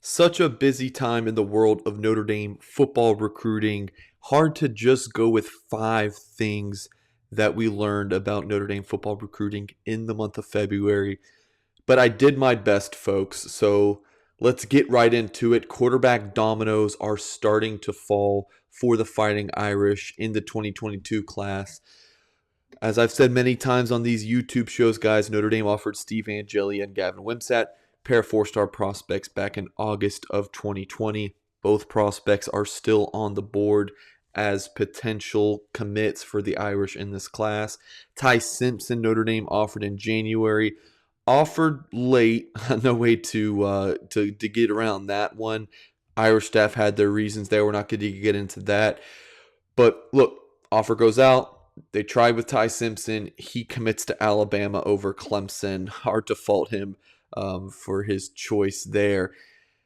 Such a busy time in the world of Notre Dame football recruiting. Hard to just go with 5 things that we learned about Notre Dame football recruiting in the month of February. But I did my best, folks. So let's get right into it. Quarterback dominoes are starting to fall for the Fighting Irish in the 2022 class. As I've said many times on these YouTube shows, guys, Notre Dame offered Steve Angeli and Gavin Wimsatt, pair of 4-star prospects, back in August of 2020. Both prospects are still on the board as potential commits for the Irish in this class. Ty Simpson, Notre Dame offered in January. Offered late, no way to get around that one. Irish staff had their reasons there. We're not going to get into that. But look, offer goes out. They tried with Ty Simpson. He commits to Alabama over Clemson. Hard to fault him for his choice there.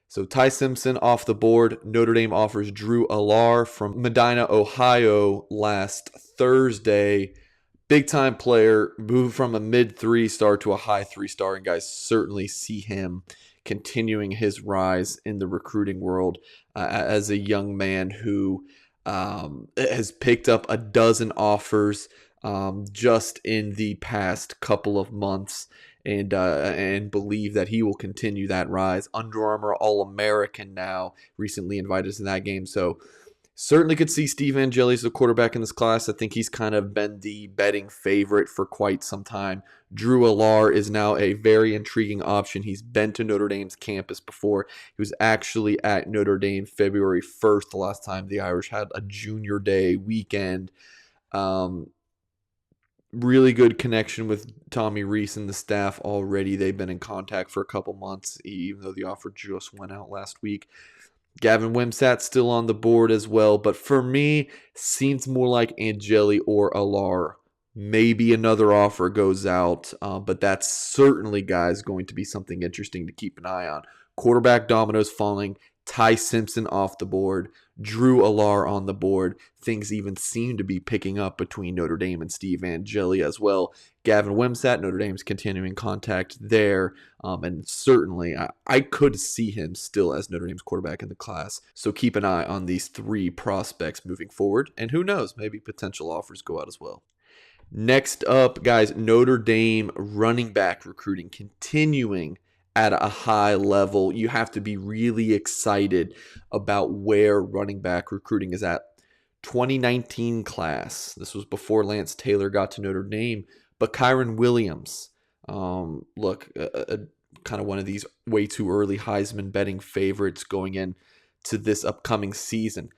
So Ty Simpson off the board. Notre Dame offers Drew Allar from Medina, Ohio last Thursday. Big time player, moved from a mid 3-star to a high 3-star, and guys certainly see him continuing his rise in the recruiting world as a young man who has picked up a dozen offers just in the past couple of months, and believe that he will continue that rise. Under Armour All-American now, recently invited to that game. So certainly could see Steve Angeli as the quarterback in this class. I think he's kind of been the betting favorite for quite some time. Drew Allar is now a very intriguing option. He's been to Notre Dame's campus before. He was actually at Notre Dame February 1st, the last time the Irish had a junior day weekend. Really good connection with Tommy Rees and the staff already. They've been in contact for a couple months, even though the offer just went out last week. Gavin Wimsatt still on the board as well, but for me, seems more like Angeli or Allar. Maybe another offer goes out, but that's certainly, guys, going to be something interesting to keep an eye on. Quarterback dominoes falling, Ty Simpson off the board, Drew Allar on the board. Things even seem to be picking up between Notre Dame and Steve Angeli as well. Gavin Wimsatt, Notre Dame's continuing contact there, and certainly I could see him still as Notre Dame's quarterback in the class. So keep an eye on these 3 prospects moving forward, and who knows, maybe potential offers go out as well. Next up, guys, Notre Dame running back recruiting continuing at a high level. You have to be really excited about where running back recruiting is at. 2019 class. This was before Lance Taylor got to Notre Dame. But Kyron Williams, kind of one of these way too early Heisman betting favorites going into this upcoming season.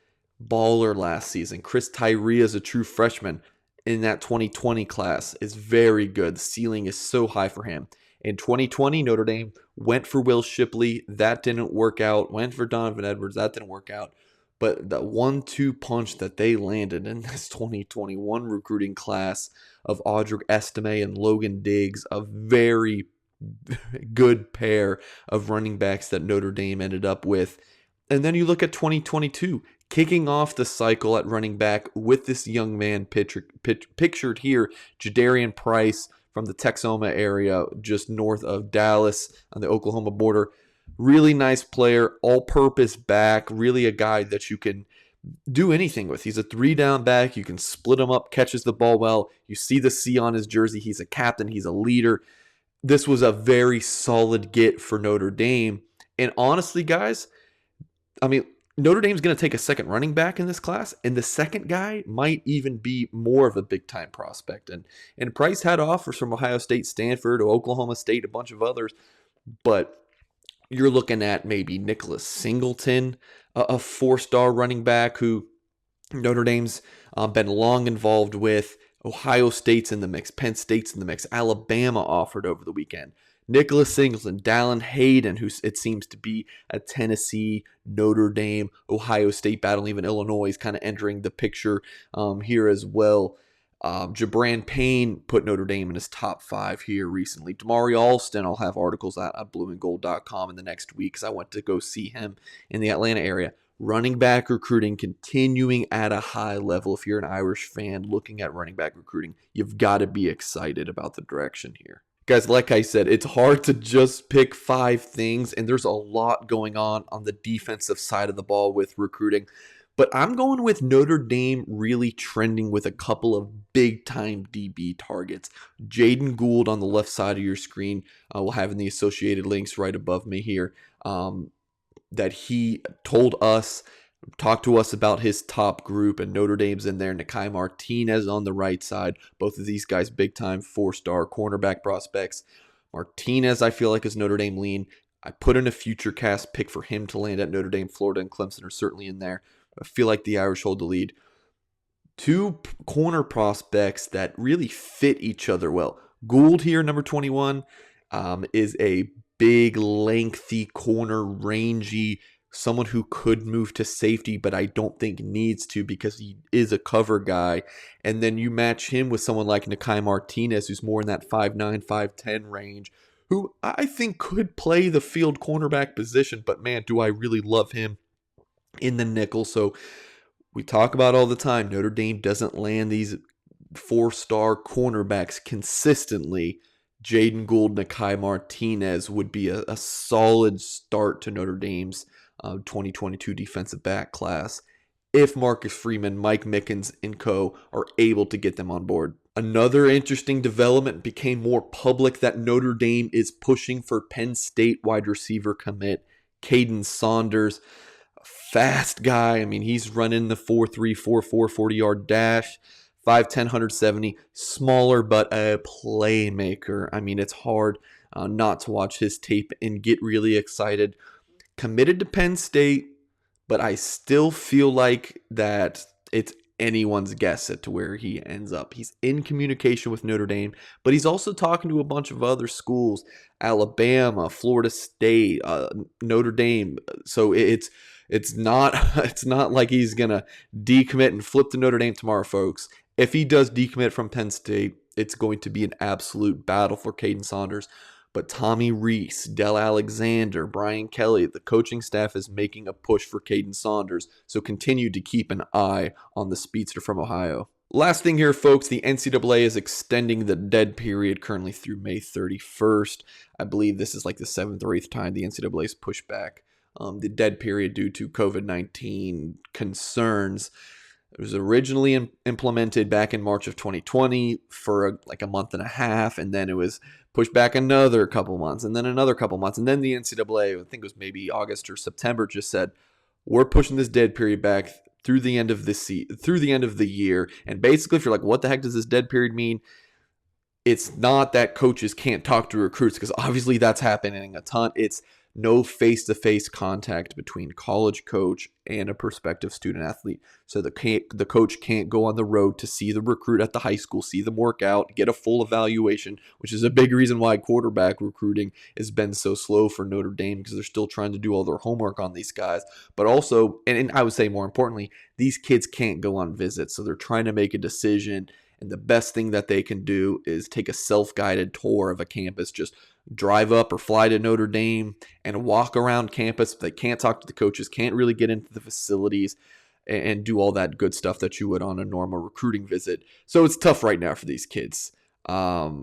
Baller last season. Chris Tyree is a true freshman in that 2020 class is very good. The ceiling is so high for him. In 2020, Notre Dame went for Will Shipley. That didn't work out. Went for Donovan Edwards. That didn't work out. But the 1-2 punch that they landed in this 2021 recruiting class of Audric Estime and Logan Diggs, a very good pair of running backs that Notre Dame ended up with. And then you look at 2022, kicking off the cycle at running back with this young man pictured here, Jadarian Price from the Texoma area, just north of Dallas on the Oklahoma border. Really nice player, all-purpose back, really a guy that you can do anything with. He's a 3-down back. You can split him up, catches the ball well. You see the C on his jersey. He's a captain. He's a leader. This was a very solid get for Notre Dame. And honestly, guys, I mean, Notre Dame's going to take a second running back in this class, and the second guy might even be more of a big-time prospect. And Price had offers from Ohio State, Stanford, Oklahoma State, a bunch of others, but you're looking at maybe Nicholas Singleton, a 4-star running back who Notre Dame's been long involved with. Ohio State's in the mix. Penn State's in the mix. Alabama offered over the weekend. Nicholas Singleton, Dallin Hayden, who it seems to be a Tennessee, Notre Dame, Ohio State battle. Even Illinois is kind of entering the picture here as well. Jabran Payne put Notre Dame in his top 5 here recently. Damari Alston, I'll have articles at blueandgold.com in the next week because I went to go see him in the Atlanta area. Running back recruiting continuing at a high level. If you're an Irish fan looking at running back recruiting, you've got to be excited about the direction here. Guys, like I said, it's hard to just pick 5 things, and there's a lot going on the defensive side of the ball with recruiting. But I'm going with Notre Dame really trending with a couple of big-time DB targets. Jaden Gould on the left side of your screen, we'll have in the associated links right above me here, that he talked to us about his top group, and Notre Dame's in there. Nakai Martinez on the right side. Both of these guys big-time 4-star cornerback prospects. Martinez, I feel like, is Notre Dame lean. I put in a future cast pick for him to land at Notre Dame. Florida and Clemson are certainly in there. I feel like the Irish hold the lead. 2 corner prospects that really fit each other well. Gould here, number 21, is a big, lengthy corner, rangy, someone who could move to safety, but I don't think needs to because he is a cover guy. And then you match him with someone like Nakai Martinez, who's more in that 5'9", 5'10 range, who I think could play the field cornerback position, but man, do I really love him in the nickel. So we talk about all the time, Notre Dame doesn't land these 4-star cornerbacks consistently. Jaden Gould, Nakai Martinez would be a solid start to Notre Dame's 2022 defensive back class if Marcus Freeman, Mike Mickens, and co. are able to get them on board. Another interesting development became more public that Notre Dame is pushing for Penn State wide receiver commit Kaden Saunders. Fast guy. I mean, he's running the 4.3, 4.4 40-yard dash, 5'10", 170, smaller but a playmaker. I mean, it's hard not to watch his tape and get really excited. Committed to Penn State, but I still feel like that it's anyone's guess as to where he ends up. He's in communication with Notre Dame, but he's also talking to a bunch of other schools, Alabama, Florida State, Notre Dame. So it's not like he's gonna decommit and flip to Notre Dame tomorrow, folks. If he does decommit from Penn State, it's going to be an absolute battle for Kaden Saunders. But Tommy Rees, Del Alexander, Brian Kelly, the coaching staff is making a push for Kaden Saunders, so continue to keep an eye on the speedster from Ohio. Last thing here, folks, the NCAA is extending the dead period currently through May 31st. I believe this is like the 7th or 8th time the NCAA has pushed back the dead period due to COVID-19 concerns. It was originally implemented back in March of 2020 for like a month and a half, and then it was pushed back another couple months, and then another couple months, and then the NCAA, I think it was maybe August or September, just said, we're pushing this dead period back through the end of through the end of the year. And basically, if you're like, what the heck does this dead period mean? It's not that coaches can't talk to recruits, because obviously that's happening a ton. It's no face-to-face contact between college coach and a prospective student athlete. So the coach can't go on the road to see the recruit at the high school, see them work out, get a full evaluation, which is a big reason why quarterback recruiting has been so slow for Notre Dame, because they're still trying to do all their homework on these guys. But also, and I would say more importantly, these kids can't go on visits. So they're trying to make a decision, and the best thing that they can do is take a self-guided tour of a campus. Just drive up or fly to Notre Dame and walk around campus. They can't talk to the coaches, can't really get into the facilities and do all that good stuff that you would on a normal recruiting visit. So it's tough right now for these kids. They're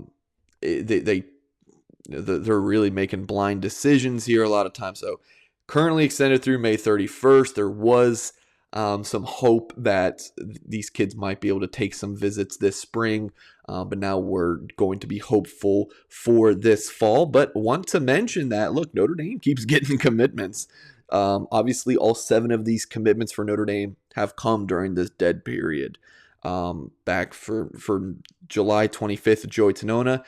really making blind decisions here a lot of times. So currently extended through May 31st. There was some hope that these kids might be able to take some visits this spring, but now we're going to be hopeful for this fall. But want to mention that, look, Notre Dame keeps getting commitments. Obviously, all 7 of these commitments for Notre Dame have come during this dead period. Back for July 25th, Joey Tenona,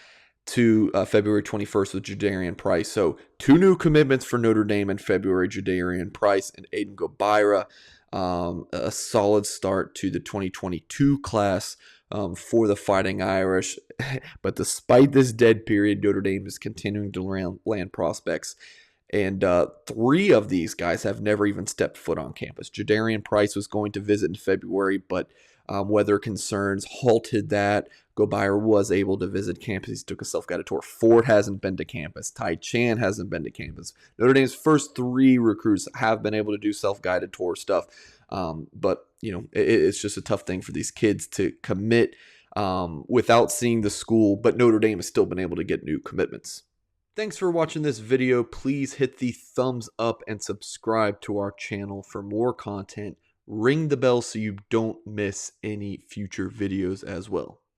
to February 21st with Jadarian Price. So 2 new commitments for Notre Dame in February, Jadarian Price and Aiden Gobira. A solid start to the 2022 class for the Fighting Irish. But despite this dead period, Notre Dame is continuing to land prospects. And 3 of these guys have never even stepped foot on campus. Jadarian Price was going to visit in February, but weather concerns halted that. Gobira was able to visit campus. He took a self-guided tour. Ford hasn't been to campus. Ty Chan hasn't been to campus. Notre Dame's first 3 recruits have been able to do self-guided tour stuff. But, it's just a tough thing for these kids to commit without seeing the school, but Notre Dame has still been able to get new commitments. Thanks for watching this video. Please hit the thumbs up and subscribe to our channel for more content. Ring the bell so you don't miss any future videos as well.